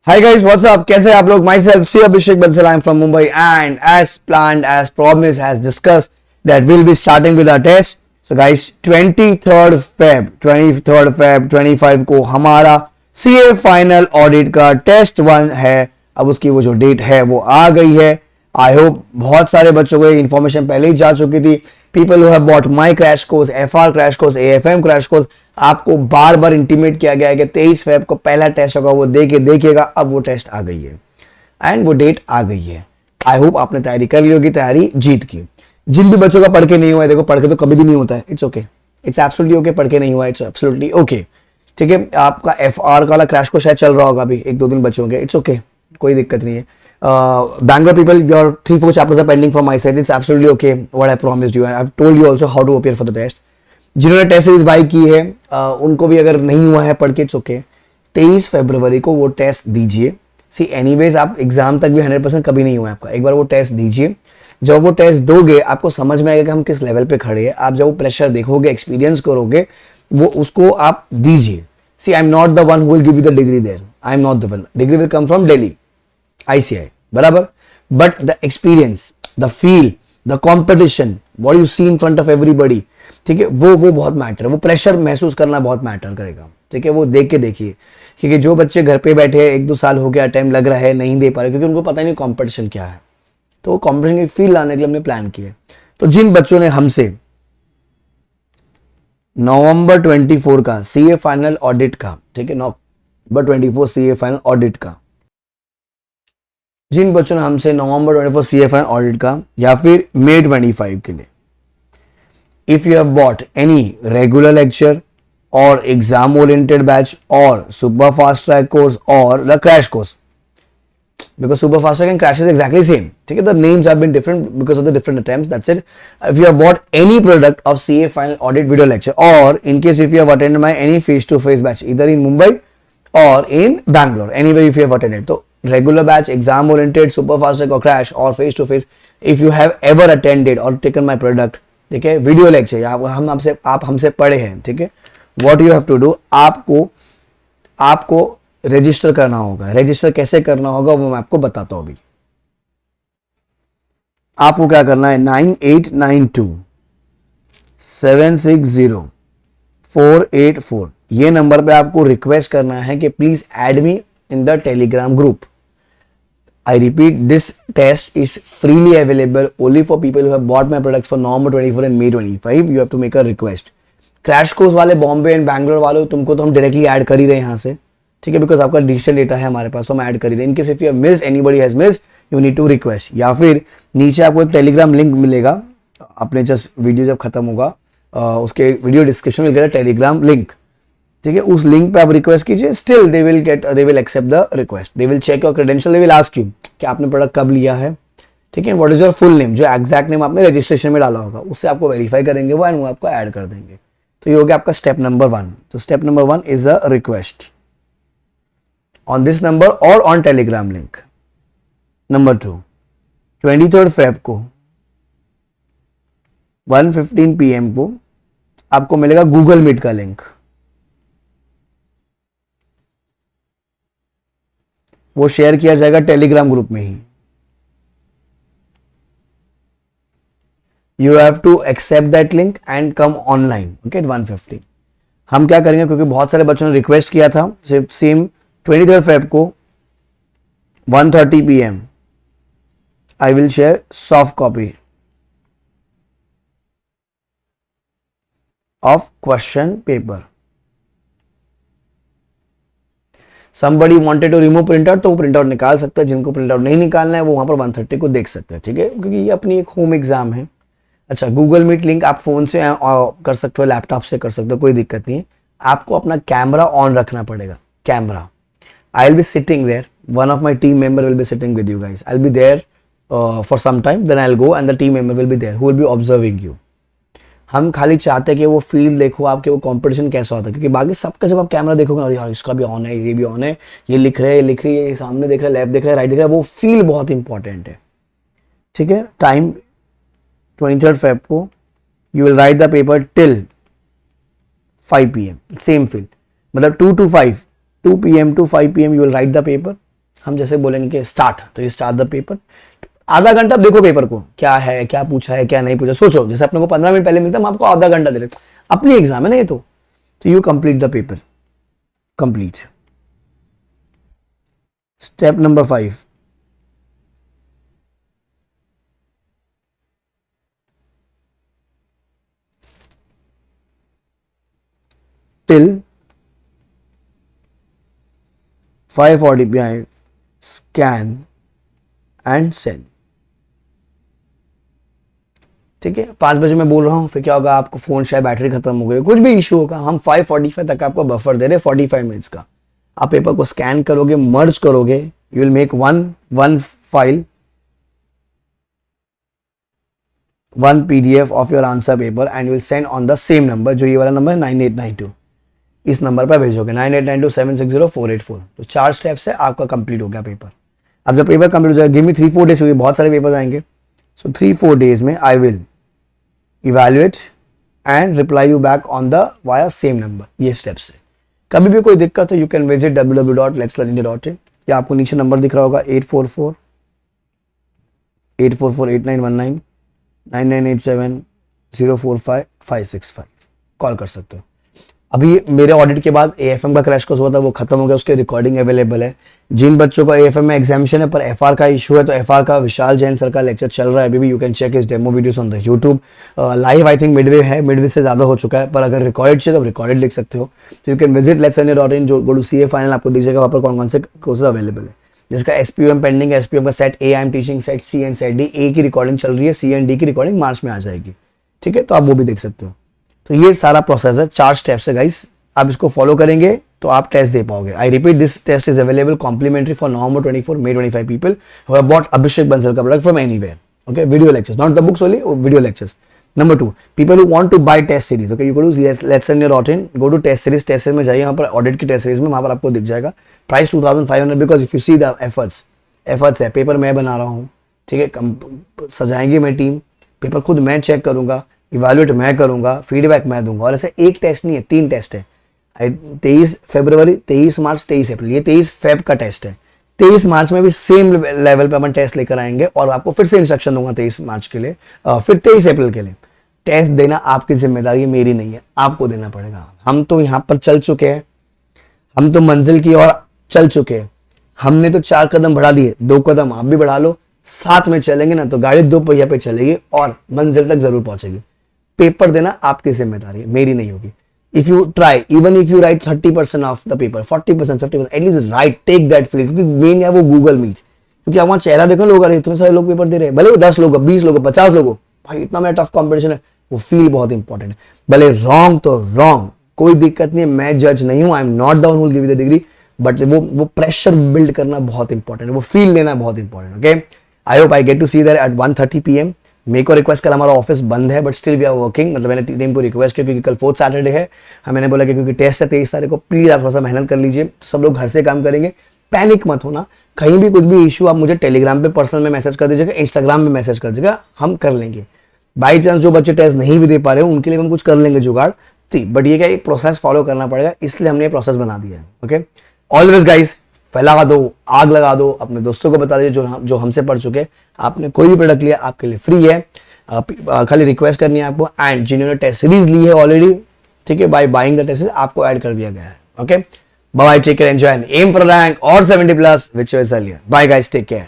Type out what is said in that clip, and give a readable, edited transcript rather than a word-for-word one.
Hi guys, what's up? कैसे हैं आप लोग? Myself, C. Abhishek Bansal. I'm from Mumbai, and as planned, as promised, as discussed, that we'll be starting with our test. So guys, 23rd Feb 25 को हमारा CA final audit का test 1 है. अब उसकी वो जो डेट है वो आ गई है. आई होप बहुत सारे बच्चों को ये इन्फॉर्मेशन पहले ही जा चुकी थी. People who have bought my crash course, FR crash course, AFM crash course, आपको बार बार इंटीमेट किया गया है कि 23 फेब को पहला टेस्ट होगा, वो देखिएगा. अब वो टेस्ट आ गई है एंड वो डेट आ गई है. आई होप आपने तैयारी कर ली होगी, तैयारी जीत की. जिन भी बच्चों का पढ़ के नहीं हुआ है, देखो पढ़ के तो कभी भी नहीं होता है. It's okay, it's absolutely okay. पढ़ के नहीं हुआ है, इट्स एब्सोल्युटली ओके. ठीक है, आपका FR का वाला क्रैश कोर्स शायद चल रहा होगा अभी 1-2 दिन बच्चों के. इट्स ओके, कोई दिक्कत नहीं है. Bangalore people, your 3-4 chapters are pending from my side. It's absolutely okay. What I promised you, and I've told you also how to appear for the test. जिन्होंने टेस्ट सीरीज बाई की है उनको भी अगर नहीं हुआ है पढ़ के, इट्स ओके. 23 फरवरी को वो टेस्ट दीजिए. सी एनीवेज आप एग्जाम तक भी 100% कभी नहीं हुआ है आपका. एक बार वो टेस्ट दीजिए. जब वो टेस्ट दोगे आपको समझ में आएगा कि हम किस लेवल पे खड़े हैं. आप जब वो प्रेशर देखोगे, एक्सपीरियंस करोगे, वो उसको आप दीजिए. See I am not the one who will give you the degree there. I am not the one. Degree will come from Delhi ICI, बराबर. But the experience, the feel, the competition, what you see in front of everybody, ठीक है, वो बहुत matter है. वो pressure महसूस करना बहुत मैटर करेगा. ठीक है, वो देख के देखिए. क्योंकि जो बच्चे घर पे बैठे 1-2 साल हो गया, टाइम लग रहा है, नहीं दे पा रहे क्योंकि उनको पता ही नहीं कॉम्पिटिशन क्या है. तो वो कॉम्पिटिशन की फील लाने के लिए हमने प्लान किया. तो जिन बच्चों ने हमसे नवंबर 24 का CA फाइनल ऑडिट का, ठीक है, नवंबर 24 CA फाइनल ऑडिट का, जिन बच्चों ने हमसे नवंबर 24 CA फाइनल ऑडिट का या फिर May 25 के लिए, if you have bought any regular lecture और एग्जाम ओरिएंटेड बैच और सुपर फास्ट ट्रैक कोर्स और the crash course, because super fast track and crash is exactly same. ठीक है, the names have been different because of the different attempts. That's it. If you have bought any product of CA final audit video lecture, or in case if you have attended my any face-to-face batch either in Mumbai or in Bangalore, anywhere if you have attended, तो regular batch, exam oriented, super fast track or crash or face-to-face, if you have ever attended or taken my product, ठीक है, video lecture, आप हमसे पढ़े हैं, ठीक है, what you have to do, आपको रजिस्टर करना होगा. रजिस्टर कैसे करना होगा वो मैं आपको बताता हूं. अभी आपको क्या करना है, 9892-760-484 ये नंबर पे आपको रिक्वेस्ट करना है कि please add me in the Telegram group. I repeat, this test is freely available only for people who have bought my products for November 24 and May 25. You have to make a request. Crash course वाले Bombay and Bangalore वालों, तुमको तो हम directly add कर ही रहे हैं यहाँ से, ठीक है, बिकॉज आपका डिजिटल डेटा है हमारे पास, तो हम ऐड कर रहे हैं. In case if you have missed, anybody has missed, you need to request. या फिर नीचे आपको एक टेलीग्राम लिंक मिलेगा. अपने जस्ट वीडियो जब खत्म होगा उसके वीडियो डिस्क्रिप्शन में मिलेगा टेलीग्राम लिंक, ठीक है, उस लिंक पे आप रिक्वेस्ट कीजिए. Still they will accept the request. They will check your credential. They will ask you कि आपने प्रोडक्ट कब लिया है, ठीक है, what is your full name, जो एग्जैक्ट नेम आपने रजिस्ट्रेशन में डाला होगा, उससे आपको वेरीफाई करेंगे वो एंड वो आपको ऐड कर देंगे. तो ये हो गया आपका स्टेप नंबर 1. तो step number 1 is a request on this number or on telegram link. Number 2, 23rd Feb को 1:15 PM को आपको मिलेगा गूगल मीट का लिंक. वो शेयर किया जाएगा टेलीग्राम ग्रुप में ही. You have to accept that link and come online, okay, at 1:15. हम क्या करेंगे, क्योंकि बहुत सारे बच्चों ने रिक्वेस्ट किया था, सेम 23rd Feb को 1:30 PM I will share soft copy of question paper. Somebody wanted to remove printout, तो वो प्रिंट आउट निकाल सकता है. जिनको प्रिंट आउट नहीं निकालना है वो वहां पर 1:30 को देख सकते हैं, ठीक है, क्योंकि ये अपनी एक होम एग्जाम है. अच्छा, गूगल मीट लिंक आप फोन से कर सकते हो, लैपटॉप से कर सकते हो, कोई दिक्कत नहीं है. आपको अपना कैमरा ऑन रखना पड़ेगा. Camera, I'll be sitting there. One of my team member will be sitting with you guys. I'll be there for some time. Then I'll go and the team member will be there who will be observing you. हम खाली चाहते हैं कि वो feel देखो आपके, वो competition कैसा होता है, क्योंकि बाकी सबका जब आप कैमरा देखोगे ना, यार इसका भी ऑन है, ये भी ऑन है, ये लिख रहे हैं, ये लिख रही है, ये सामने देख रहा है, लेफ्ट देख रहा है, राइट देख रहा है, वो फील बहुत इंपॉर्टेंट है, ठीक है. टाइम 23rd Feb को you will write the paper till 5 PM. Same feel, मतलब 2 to 5, 2 PM to 5 PM you will write the paper. हम जैसे बोलेंगे कि स्टार्ट, तो ये स्टार्ट द पेपर। आधा घंटा आप देखो पेपर को, क्या है, क्या पूछा है, क्या नहीं पूछा, सोचो। जैसे अपने को 15 मिनट पहले मिलता है, हम आपको आधा घंटा दे रहे, अपनी एग्जाम है ना ये तो you complete the paper. Complete. Step number 5, till 5:40 PM scan and send। ठीक है, 5 बजे मैं बोल रहा हूँ, फिर क्या होगा, आपको फोन शायद बैटरी खत्म हो गई, कुछ भी इशू होगा, हम 5:45 तक आपको बफर दे रहे, 45 मिनट्स का। आप पेपर को स्कैन करोगे, मर्ज करोगे, you will make one file, one PDF of your answer paper and you will send on the same number, जो ये वाला नंबर है 9892, इस नंबर पर भेजोगे 9892760484। तो 4 स्टेप्स से आपका कंप्लीट हो गया पेपर। अब जब पेपर कंप्लीट हो जाएगा, गिव मी 3-4 डेज, क्योंकि बहुत सारे पेपर आएंगे, सो 3-4 डेज में I will evaluate and reply you back on the via same number. ये स्टेप्स है। कभी भी कोई दिक्कत हो, यू कैन विजिट www.letslearnindia.in, या आपको नीचे नंबर दिख रहा होगा 844-81919 9987-045-565, कॉल कर सकते हो। अभी मेरे ऑडिट के बाद AFM का क्रैश कोर्स हुआ था, वो खत्म हो गया, उसके रिकॉर्डिंग अवेलेबल है। जिन बच्चों का AFM में एग्जामिनेशन है पर FR का इशू है, तो FR का विशाल जैन सर का लेक्चर चल रहा है अभी भी, you can check his demo videos on the YouTube. Live I think midway है, मिडवे से ज़्यादा हो चुका है, पर अगर रिकॉर्डेड चाहिए तो रिकॉर्डेड लिख सकते हो। तो यू कैन विजिट letslearnindia.in, जो गो टू CA फाइनल, आपको दिख जाएगा वहाँ पर कौन कौन से कोर्सेज अवेलेबल है। जिसका SPUM पेंडिंग है, SPUM का set A I am teaching, set C and set D, A की रिकॉर्डिंग चल रही है, C एंड D की रिकॉर्डिंग मार्च में आ जाएगी। ठीक है, तो आप वो भी देख सकते हो। तो ये सारा प्रोसेस है, 4 स्टेप्स है गाइस, आप इसको फॉलो करेंगे तो आप टेस्ट दे पाओगे। I repeat, this test is available complimentary for November 24, May 25 people who have bought Abhishek Bansal का product from anywhere. Okay, video lectures, not the books only, video lectures. Number 2, people who want to buy test series, okay, you go to letslearnindia.in, go to test series में जाइए, वहाँ पर audit की test series में, वहाँ पर आपको दिख जाएगा price 2500, because if you see the efforts है, पेपर मैं बना रहा हूँ, ठीक है, सजाएंगे मैं टीम, पेपर खुद मैं चेक करूंगा, इवैल्यूएट मैं करूंगा, फीडबैक मैं दूंगा, और ऐसे एक टेस्ट नहीं है, 3 टेस्ट है। 23 फरवरी, 23 मार्च, 23 अप्रैल, ये 23 फेब का टेस्ट है। 23 मार्च में भी सेम लेवल पे अपन टेस्ट लेकर आएंगे और आपको फिर से इंस्ट्रक्शन दूंगा 23 मार्च के लिए, फिर 23 अप्रैल के लिए। टेस्ट देना आपकी जिम्मेदारी है, मेरी नहीं है, आपको देना पड़ेगा। हम तो यहाँ पर चल चुके हैं, हम तो मंजिल की ओर चल चुके हैं, हमने तो 4 कदम बढ़ा दिए, 2 कदम आप भी बढ़ा लो, साथ में चलेंगे ना तो गाड़ी 2 पहिया पे चलेगी और मंजिल तक जरूर पहुंचेगी। पेपर देना आपकी जिम्मेदारी है, मेरी नहीं होगी। If you try, even if you write 30% of the paper, 40%, 50%, at least right, take that feel, क्योंकि मेन है वो गूगल मीट, क्योंकि आप वहां चेहरा देखो, लोग अरे इतने सारे लोग पेपर दे रहे हैं, भले वो 10 लोग, 20 लोग, 50 लोग, भाई इतना मेरा टफ कॉम्पिटिशन है, वो फील बहुत इंपॉर्टेंट है। भले रॉन्ग तो रॉन्ग, कोई दिक्कत नहीं है, मैं जज नहीं हूं, I am not the one who will give you the degree, but वो प्रेशर बिल्ड करना बहुत इंपॉर्टेंट है, वो फील लेना बहुत important. Okay, I hope I get to see there at 1:30 PM। मेरे को रिक्वेस्ट, कल हमारा ऑफिस बंद है but still we are working, मतलब मैंने टीम को रिक्वेस्ट किया क्योंकि कल 4th सैटरडे है, मैंने बोला कि क्योंकि टेस्ट है 23 तारीख को, प्लीज आप थोड़ा सा मेहनत कर लीजिए। तो सब लोग घर से काम करेंगे, पैनिक मत होना, कहीं भी कुछ भी इशू आप मुझे टेलीग्राम पे पर्सनल में मैसेज कर दीजिएगा, इंस्टाग्राम में मैसेज कर दीजिएगा, हम कर लेंगे। बाई चांस जो बच्चे टेस्ट नहीं भी दे पा रहे हो उनके लिए हम कुछ कर लेंगे जुगाड़, ठीक, बट ये क्या, एक प्रोसेस फॉलो करना पड़ेगा, इसलिए हमने ये प्रोसेस बना दिया है। Okay, all the best guys, फैला दो, आग लगा दो, अपने दोस्तों को बता दीजिए जो हमसे पढ़ चुके। आपने कोई भी प्रोडक्ट लिया आपके लिए फ्री है, खाली रिक्वेस्ट करनी है आपको, एंड जिन्होंने टेस्ट सीरीज ली है ऑलरेडी, ठीक है, by buying the test series आपको ऐड कर दिया गया है। Okay, bye, take care, enjoy and aim for rank और 70+ which was earlier. Bye guys, take care.